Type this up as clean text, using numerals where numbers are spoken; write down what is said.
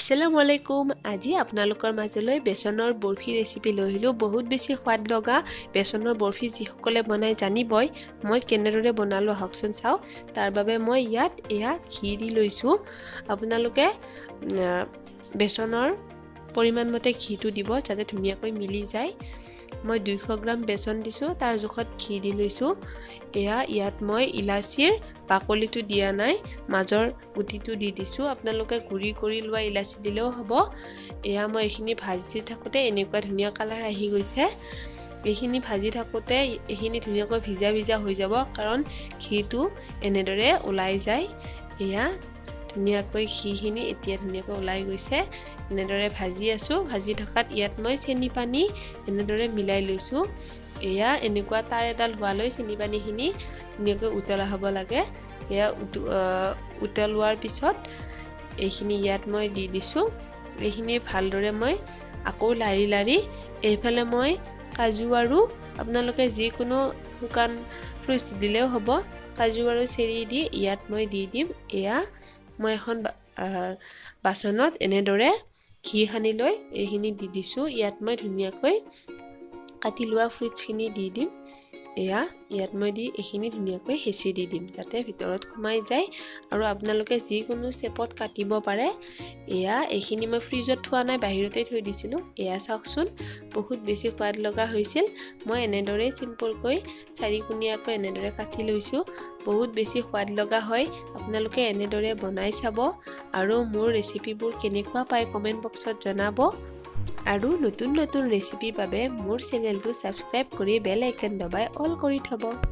আসসালামু আলাইকুম। আজি আপোনালোকৰ মাজলৈ বেচনৰ বৰফি ৰেচিপি লৈ আহিলোঁ। বহুত বেছি সোৱাদ লগা বেচনৰ বৰফি যিসকলে বনাই জানিবই। মই কেনেদৰে বনালোঁ আহকচোন চাওঁ। তাৰ বাবে মই ইয়াত ঘি দি লৈছোঁ। আপোনালোকে বেচনৰ পৰিমাণ মতে ঘিটো দিব যাতে ধুনীয়াকৈ মিলি যায়। মই 200 গ্ৰাম বেচন দিছোঁ, তাৰ জোখত ঘি দি লৈছোঁ। ইয়াত মই ইলাচিৰ বাকলিটো দিয়া নাই, মাজৰ গুটিটো দি দিছোঁ। আপোনালোকে গুড়ি কৰি লোৱা ইলাচি দিলেও হ'ব। মই এইখিনি ভাজি থাকোঁতে এনেকুৱা ধুনীয়া কালাৰ আহি গৈছে। এইখিনি ভাজি থাকোঁতে এইখিনি ধুনীয়াকৈ ভিজা ভিজা হৈ যাব, কাৰণ ঘিটো এনেদৰে ওলাই যায়। ধুনীয়াকৈ ঘিখিনি এতিয়া ধুনীয়াকৈ ওলাই গৈছে। এনেদৰে ভাজি আছোঁ। ভাজি থকাত ইয়াত মই চেনি পানী এনেদৰে মিলাই লৈছোঁ। এনেকুৱা তাৰ এডাল হোৱালৈ চেনি পানীখিনি ধুনীয়াকৈ উতলা হ'ব লাগে। উতলোৱাৰ পিছত এইখিনি ইয়াত মই দি দিছোঁ। এইখিনি ভালদৰে মই আকৌ লাৰি লাৰি এইফালে মই কাজু আৰু আপোনালোকে যিকোনো শুকান ফ্ৰুটছ দিলেও হ'ব, কাজু আৰু চেৰি দি ইয়াত মই দি দিম। মই এখন বাচনত এনেদৰে ঘি সানি লৈ এইখিনি দি দিছোঁ। ইয়াত মই ধুনীয়াকৈ কাটি লোৱা ফ্ৰুটছখিনি দি দিম। ইয়াত মই দি এইখিনি ধুনীয়াকৈ হেঁচি দি দিম যাতে ভিতৰত সোমাই যায়, আৰু আপোনালোকে যিকোনো শেপত কাটিব পাৰে। এইখিনি মই ফ্ৰিজত থোৱা নাই, বাহিৰতে থৈ দিছিলোঁ। চাওকচোন, বহুত বেছি সোৱাদ লগা হৈছিল। মই এনেদৰেই চিম্পলকৈ চাৰিকোণীয়াকৈ এনেদৰে কাটি লৈছোঁ। বহুত বেছি সোৱাদ লগা হয়। আপোনালোকে এনেদৰে বনাই চাব, আৰু মোৰ ৰেচিপিবোৰ কেনেকুৱা পায় কমেণ্ট বক্সত জনাব। আৰু নতুন নতুন ৰেচিপিৰ বাবে মোৰ চেনেলটো ছাবস্ক্ৰাইব কৰি বেল আইকন দবাই অল কৰি থ'ব।